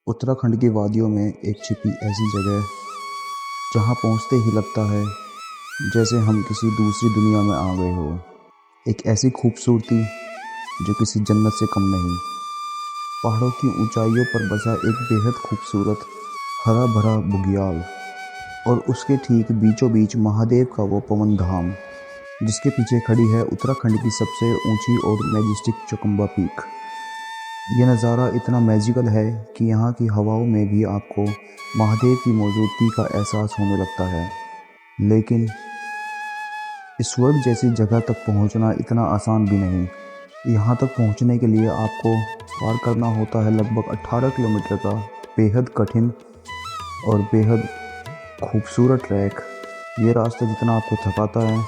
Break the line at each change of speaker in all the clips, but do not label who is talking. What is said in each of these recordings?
उत्तराखंड की वादियों में एक छिपी ऐसी जगह जहाँ पहुँचते ही लगता है जैसे हम किसी दूसरी दुनिया में आ गए हो। एक ऐसी खूबसूरती जो किसी जन्नत से कम नहीं। पहाड़ों की ऊंचाइयों पर बसा एक बेहद खूबसूरत हरा भरा बुग्याल और उसके ठीक बीचों बीच महादेव का वो पवन धाम जिसके पीछे खड़ी है उत्तराखंड की सबसे ऊंची और मैजेस्टिक चौखंबा पीक। ये नज़ारा इतना मैजिकल है कि यहाँ की हवाओं में भी आपको महादेव की मौजूदगी का एहसास होने लगता है। लेकिन इस स्वर्ग जैसी जगह तक पहुँचना इतना आसान भी नहीं। यहाँ तक पहुँचने के लिए आपको पार करना होता है लगभग 18 किलोमीटर का बेहद कठिन और बेहद खूबसूरत ट्रैक। ये रास्ता जितना आपको थकाता है,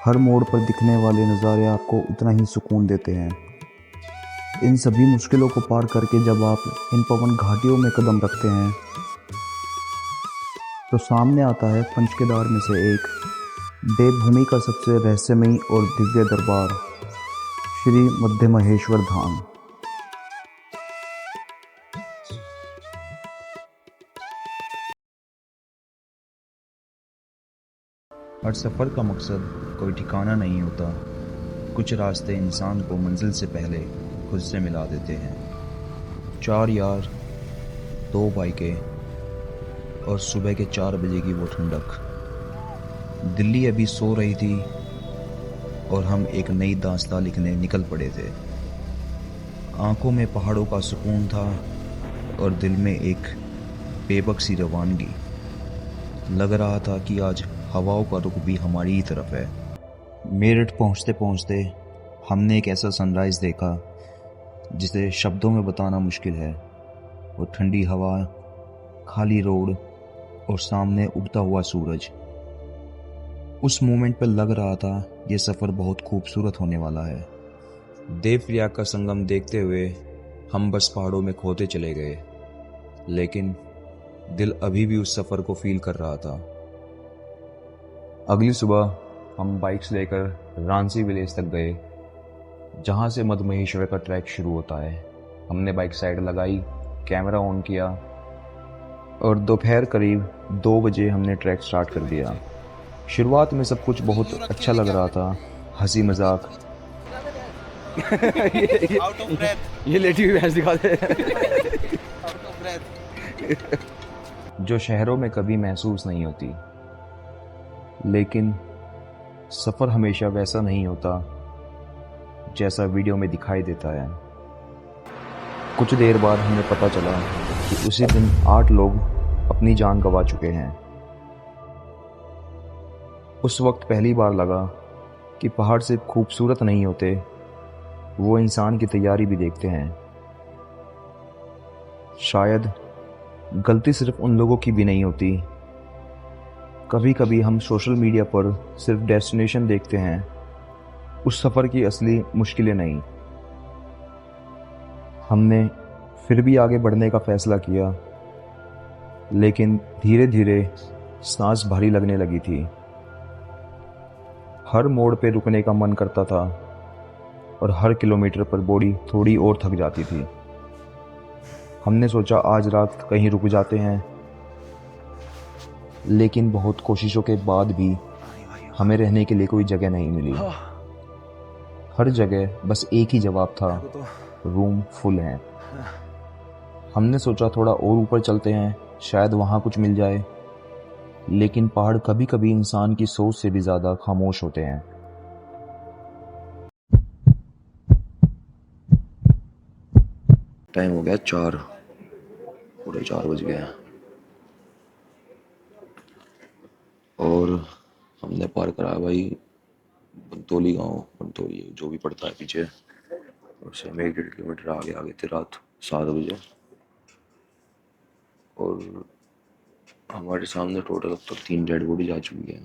हर मोड़ पर दिखने वाले नज़ारे आपको उतना ही सुकून देते हैं। इन सभी मुश्किलों को पार करके जब आप इन पवन घाटियों में कदम रखते हैं तो सामने आता है पंचकेदार में से एक देवभूमि का सबसे रहस्यमयी और दिव्य दरबार श्री मध्य महेश्वर धाम।
हर सफ़र का मकसद कोई ठिकाना नहीं होता। कुछ रास्ते इंसान को मंजिल से पहले खुद से मिला देते हैं। 4 यार, 2 बाइकें और सुबह के 4 बजे की वो ठंडक। दिल्ली अभी सो रही थी और हम एक नई दास्तां लिखने निकल पड़े थे। आंखों में पहाड़ों का सुकून था और दिल में एक बेबक सी रवानगी। लग रहा था कि आज हवाओं का रुख भी हमारी ही तरफ है। मेरठ पहुंचते पहुंचते हमने एक ऐसा सनराइज़ देखा जिसे शब्दों में बताना मुश्किल है। वो ठंडी हवा, खाली रोड और सामने उगता हुआ सूरज। उस मोमेंट पर लग रहा था ये सफ़र बहुत खूबसूरत होने वाला है। देवप्रयाग का संगम देखते हुए हम बस पहाड़ों में खोते चले गए, लेकिन दिल अभी भी उस सफ़र को फील कर रहा था। अगली सुबह हम बाइक्स लेकर रांसी विलेज तक गए, जहाँ से मध्य महेश्वर का ट्रैक शुरू होता है। हमने बाइक साइड लगाई, कैमरा ऑन किया और दोपहर करीब 2 बजे हमने ट्रैक स्टार्ट कर दिया। शुरुआत में सब कुछ बहुत अच्छा लग रहा था, हंसी मजाक। ये लेटी हुई भैंस दिखा दे। जो शहरों में कभी महसूस नहीं होती। लेकिन सफ़र हमेशा वैसा नहीं होता जैसा वीडियो में दिखाई देता है। कुछ देर बाद हमें पता चला कि उसी दिन 8 लोग अपनी जान गंवा चुके हैं। उस वक्त पहली बार लगा कि पहाड़ सिर्फ खूबसूरत नहीं होते, वो इंसान की तैयारी भी देखते हैं। शायद गलती सिर्फ उन लोगों की भी नहीं होती। कभी कभी हम सोशल मीडिया पर सिर्फ डेस्टिनेशन देखते हैं, उस सफ़र की असली मुश्किलें नहीं। हमने फिर भी आगे बढ़ने का फ़ैसला किया, लेकिन धीरे धीरे सांस भारी लगने लगी थी। हर मोड़ पे रुकने का मन करता था और हर किलोमीटर पर बॉडी थोड़ी और थक जाती थी। हमने सोचा आज रात कहीं रुक जाते हैं, लेकिन बहुत कोशिशों के बाद भी हमें रहने के लिए कोई जगह नहीं मिली। हर जगह बस एक ही जवाब था, रूम फुल हैं। हमने सोचा थोड़ा और ऊपर चलते हैं, शायद वहाँ कुछ मिल जाए। लेकिन पहाड़ कभी कभी इंसान की सोच से भी ज़्यादा खामोश होते हैं। टाइम हो गया 4, पूरे 4 बज गए हैं और हमने पार करा भाई बंतोली गांव। बंतोली जो भी पड़ता है पीछे, उससे हम 1-1.5 किलोमीटर आगे आ गए थे रात 7 बजे। और हमारे सामने टोटल अब तक 3 डेड बॉडी जा चुकी है।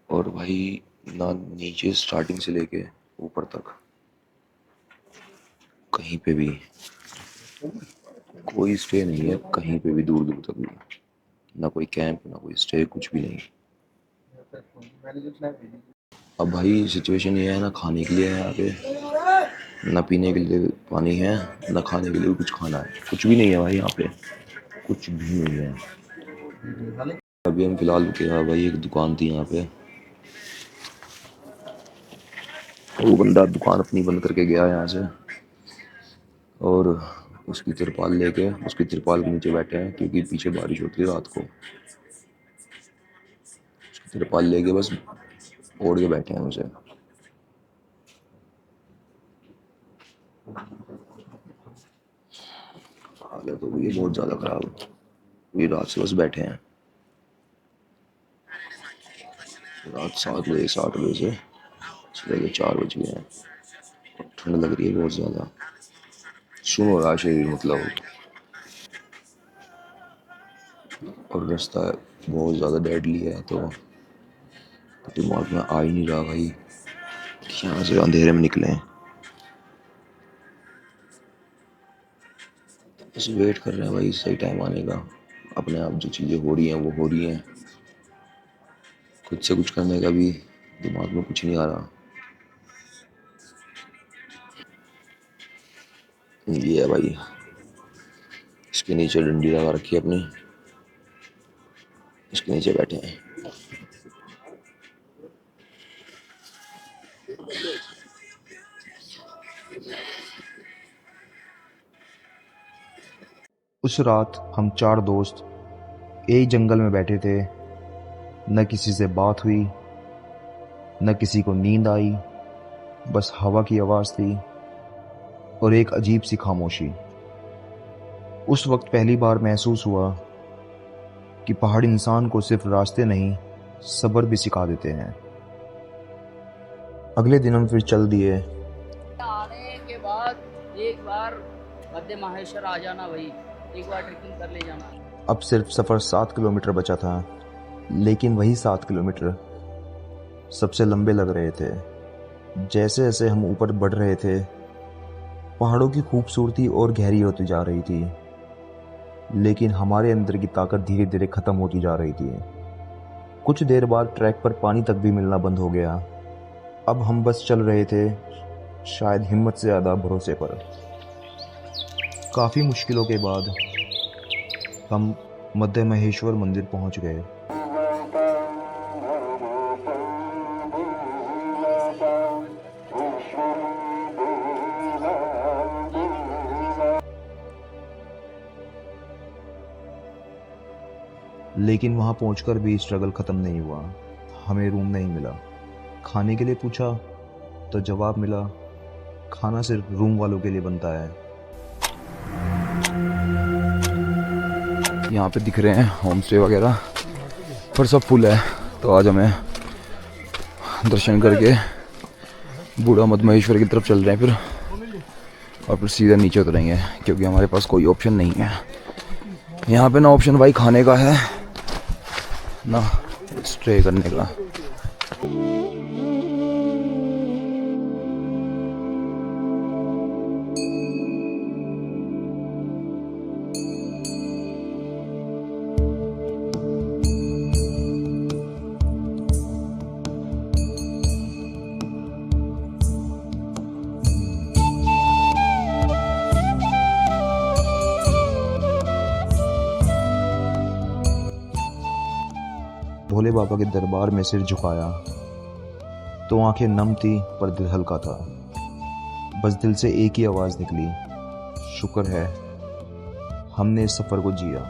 और भाई ना नीचे स्टार्टिंग से लेके ऊपर तक कहीं पे भी कोई स्टे नहीं है, कहीं पे भी दूर दूर तक भी ना कोई कैंप, ना कोई स्टे, कुछ भी नहीं। अब भाई सिचुएशन ये है ना, खाने के लिए है यहाँ पे
ना पीने के लिए पानी है, ना खाने के लिए कुछ खाना है, कुछ भी नहीं है भाई यहाँ पे, कुछ भी नहीं है। अभी हम फिलहाल रुके हैं भाई, एक दुकान थी यहाँ पे, वो बंदा दुकान अपनी बंद करके गया यहाँ से, और उसकी तिरपाल लेके उसकी तिरपाल के नीचे बैठे हैं, क्योंकि पीछे बारिश होती है रात को। उसकी तिरपाल लेके बस ओढ़ के बैठे हैं उसे। हालत हो गई है बहुत ज़्यादा ख़राब, ये रात से बस बैठे हैं, रात 7 बजे 8 बजे से सुबह के 4 बज गए हैं। ठंड लग रही है बहुत ज़्यादा, सुन हो रहा है शरीर मतलब, और रास्ता बहुत ज़्यादा डेडली है, तो दिमाग में आ ही नहीं रहा भाई कि यहाँ से अंधेरे में निकलें। बस वेट कर रहे हैं भाई सही टाइम आने का, अपने आप जो चीज़ें हो रही हैं वो हो रही हैं, खुद से कुछ करने का भी दिमाग में कुछ नहीं आ रहा। ये है भाई, इसके नीचे डंडी लगा रखी है अपनी, इसके नीचे बैठे हैं।
उस रात हम 4 दोस्त एक जंगल में बैठे थे। न किसी से बात हुई, न किसी को नींद आई, बस हवा की आवाज़ थी और एक अजीब सी खामोशी। उस वक्त पहली बार महसूस हुआ कि पहाड़ इंसान को सिर्फ रास्ते नहीं, सब्र भी सिखा देते हैं। अगले दिन हम फिर चल दिए।
आने के बाद एक बार मध्य माहेश्वर आ जाना भाई, एक बार ट्रेकिंग कर ले जाना।
अब सिर्फ सफ़र 7 किलोमीटर बचा था, लेकिन वही 7 किलोमीटर सबसे लंबे लग रहे थे। जैसे जैसे हम ऊपर बढ़ रहे थे, पहाड़ों की खूबसूरती और गहरी होती जा रही थी, लेकिन हमारे अंदर की ताकत धीरे धीरे ख़त्म होती जा रही थी। कुछ देर बाद ट्रैक पर पानी तक भी मिलना बंद हो गया। अब हम बस चल रहे थे, शायद हिम्मत से ज़्यादा भरोसे पर। काफ़ी मुश्किलों के बाद हम मध्य महेश्वर मंदिर पहुंच गए। लेकिन वहां पहुंचकर भी स्ट्रगल ख़त्म नहीं हुआ। हमें रूम नहीं मिला। खाने के लिए पूछा तो जवाब मिला, खाना सिर्फ रूम वालों के लिए बनता है।
यहाँ पे दिख रहे हैं होम स्टे वगैरह, पर सब फुल है, तो आज हमें दर्शन करके बूढ़ा मध्य महेश्वर की तरफ चल रहे हैं फिर, और फिर सीधे नीचे उतरेंगे, क्योंकि हमारे पास कोई ऑप्शन नहीं है यहाँ पे। ना ऑप्शन भाई खाने का है, ना स्टे करने का।
भोले बाबा के दरबार में सिर झुकाया तो आंखें नम थी, पर दिल हल्का था। बस दिल से एक ही आवाज़ निकली, शुक्र है हमने इस सफ़र को जिया।